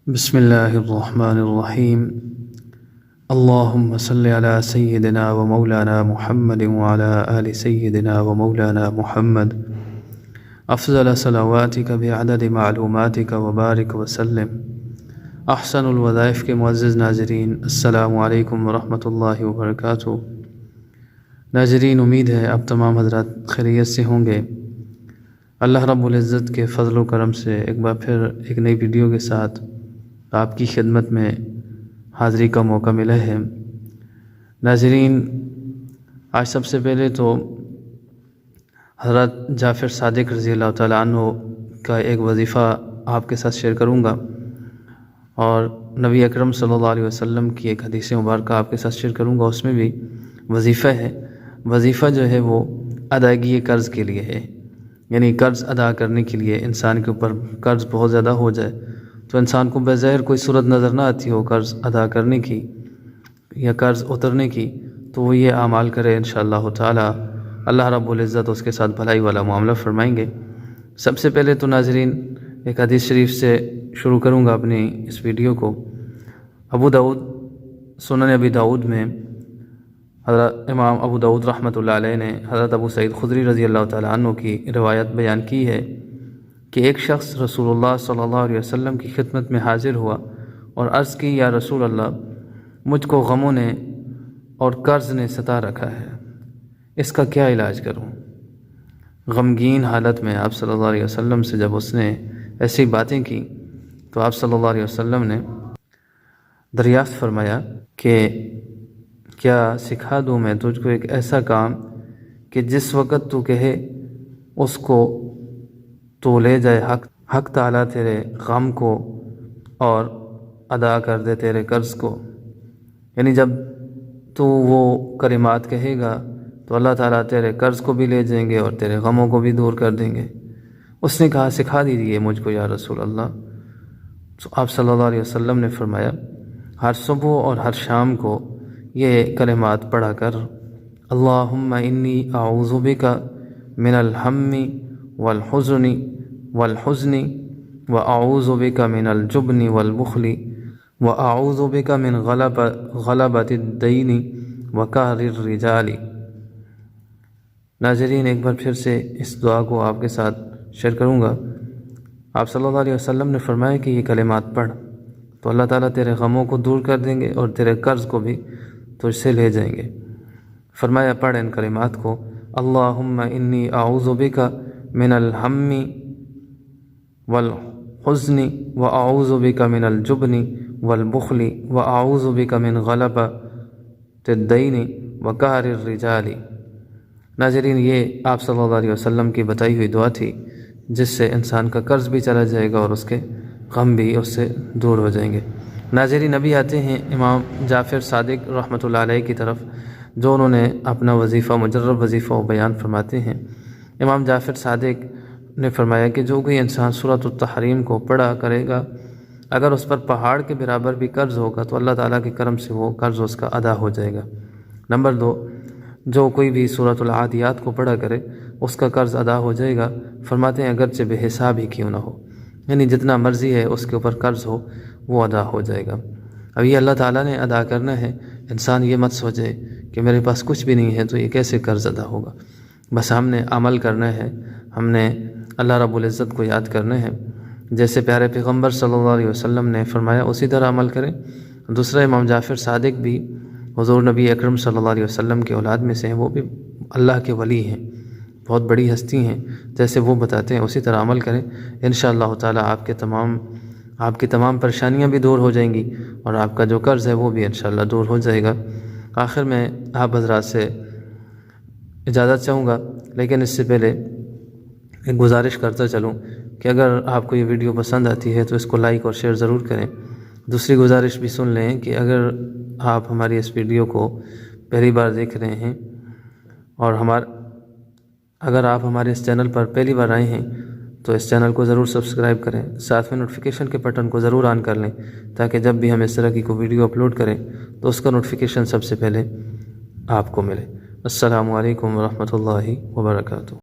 بسم اللہ الرحمن الرحیم اللہم صلی علی سیدنا و مولانا محمد وعلی آل سیدنا و مولانا محمد افضل صلواتک بعدد معلوماتک وبارک وسلم۔ احسن الوظائف کے معزز ناظرین، السلام علیکم ورحمۃ اللہ وبرکاتہ۔ ناظرین، امید ہے آپ تمام حضرات خیریت سے ہوں گے۔ اللہ رب العزت کے فضل و کرم سے ایک بار پھر ایک نئی ویڈیو کے ساتھ آپ کی خدمت میں حاضری کا موقع ملا ہے۔ ناظرین، آج سب سے پہلے تو حضرت جعفر صادق رضی اللہ تعالیٰ عنہ کا ایک وظیفہ آپ کے ساتھ شیئر کروں گا، اور نبی اکرم صلی اللہ علیہ وسلم کی ایک حدیث مبارکہ آپ کے ساتھ شیئر کروں گا۔ اس میں بھی وظیفہ ہے۔ وظیفہ جو ہے وہ ادائیگی قرض کے لیے ہے، یعنی قرض ادا کرنے کے لیے انسان کے اوپر قرض بہت زیادہ ہو جائے تو انسان کو بظاہر کوئی صورت نظر نہ آتی ہو قرض ادا کرنے کی یا قرض اترنے کی، تو وہ یہ اعمال کرے انشاءاللہ تعالی اللہ رب العزت اس کے ساتھ بھلائی والا معاملہ فرمائیں گے۔ سب سے پہلے تو ناظرین ایک حدیث شریف سے شروع کروں گا اپنی اس ویڈیو کو۔ سنن ابی داؤد میں حضرت امام ابو داؤد رحمۃ اللہ علیہ نے حضرت ابو سعید خدری رضی اللہ تعالیٰ عنہ کی روایت بیان کی ہے کہ ایک شخص رسول اللہ صلی اللہ علیہ وسلم کی خدمت میں حاضر ہوا اور عرض کی، یا رسول اللہ، مجھ کو غموں نے اور قرض نے ستا رکھا ہے، اس کا کیا علاج کروں؟ غمگین حالت میں آپ صلی اللہ علیہ وسلم سے جب اس نے ایسی باتیں کی تو آپ صلی اللہ علیہ وسلم نے دریافت فرمایا کہ کیا سکھا دوں میں تجھ کو ایک ایسا کام کہ جس وقت تو کہے اس کو تو لے جائے حق تعالیٰ تیرے غم کو اور ادا کر دے تیرے قرض کو؟ یعنی جب تو وہ کلمات کہے گا تو اللہ تعالیٰ تیرے قرض کو بھی لے جائیں گے اور تیرے غموں کو بھی دور کر دیں گے۔ اس نے کہا، سکھا دیجیے مجھ کو یا رسول اللہ۔ تو آپ صلی اللہ علیہ وسلم نے فرمایا، ہر صبح اور ہر شام کو یہ کلمات پڑھا کر، اللہم انی اعوذ بک من الہم والحزن واعوذ بک من الجبن والبخل واعوذ بک من غلبۃ الدین وقہر الرجال۔ ناظرین، ایک بار پھر سے اس دعا کو آپ کے ساتھ شیئر کروں گا۔ آپ صلی اللہ علیہ وسلم نے فرمایا کہ یہ کلمات پڑھ تو اللہ تعالیٰ تیرے غموں کو دور کر دیں گے اور تیرے قرض کو بھی تجھ سے لے جائیں گے۔ فرمایا، پڑھ ان کلمات کو، اللہم انی اعوذ بک من الہم والحزن واعوذ بک من الجبن والبخل واعوذ بک من غلبۃ الدین وقہر الرجال۔ ناظرین، یہ آپ صلی اللہ علیہ وسلم کی بتائی ہوئی دعا تھی جس سے انسان کا قرض بھی چلا جائے گا اور اس کے غم بھی اس سے دور ہو جائیں گے۔ ناظرین، ابھی آتے ہیں امام جعفر صادق رحمۃ اللہ علیہ کی طرف، جو انہوں نے اپنا وظیفہ مجرب وظیفہ بیان فرماتے ہیں۔ امام جعفر صادق نے فرمایا کہ جو کوئی انسان سورۃ التحریم کو پڑھا کرے گا، اگر اس پر پہاڑ کے برابر بھی قرض ہوگا تو اللہ تعالیٰ کے کرم سے وہ قرض اس کا ادا ہو جائے گا۔ نمبر 2، جو کوئی بھی سورۃ العادیات کو پڑھا کرے اس کا قرض ادا ہو جائے گا۔ فرماتے ہیں اگرچہ بے حساب ہی کیوں نہ ہو، یعنی جتنا مرضی ہے اس کے اوپر قرض ہو وہ ادا ہو جائے گا۔ اب یہ اللہ تعالیٰ نے ادا کرنا ہے، انسان یہ مت سوچے کہ میرے پاس کچھ بھی نہیں ہے تو یہ کیسے قرض ادا ہوگا۔ بس ہم نے عمل کرنا ہے، ہم نے اللہ رب العزت کو یاد کرنا ہے، جیسے پیارے پیغمبر صلی اللہ علیہ وسلم نے فرمایا اسی طرح عمل کریں۔ دوسرا، امام جعفر صادق بھی حضور نبی اکرم صلی اللہ علیہ وسلم کے اولاد میں سے ہیں، وہ بھی اللہ کے ولی ہیں، بہت بڑی ہستی ہیں، جیسے وہ بتاتے ہیں اسی طرح عمل کریں۔ انشاءاللہ تعالی آپ کی تمام پریشانیاں بھی دور ہو جائیں گی اور آپ کا جو قرض ہے وہ بھی انشاءاللہ دور ہو جائے گا۔ آخر میں آپ حضرات سے اجازت چاہوں گا، لیکن اس سے پہلے ایک گزارش کرتا چلوں کہ اگر آپ کو یہ ویڈیو پسند آتی ہے تو اس کو لائک اور شیئر ضرور کریں۔ دوسری گزارش بھی سن لیں کہ اگر آپ ہماری اس ویڈیو کو پہلی بار دیکھ رہے ہیں اور اگر آپ ہمارے اس چینل پر پہلی بار آئے ہیں تو اس چینل کو ضرور سبسکرائب کریں، ساتھ میں نوٹیفیکیشن کے بٹن کو ضرور آن کر لیں تاکہ جب بھی ہم اس طرح کی کوئی ویڈیو اپلوڈ کریں تو اس کا نوٹیفیکیشن سب سے پہلے آپ کو ملے۔ السلام علیکم ورحمۃ اللہ وبرکاتہ۔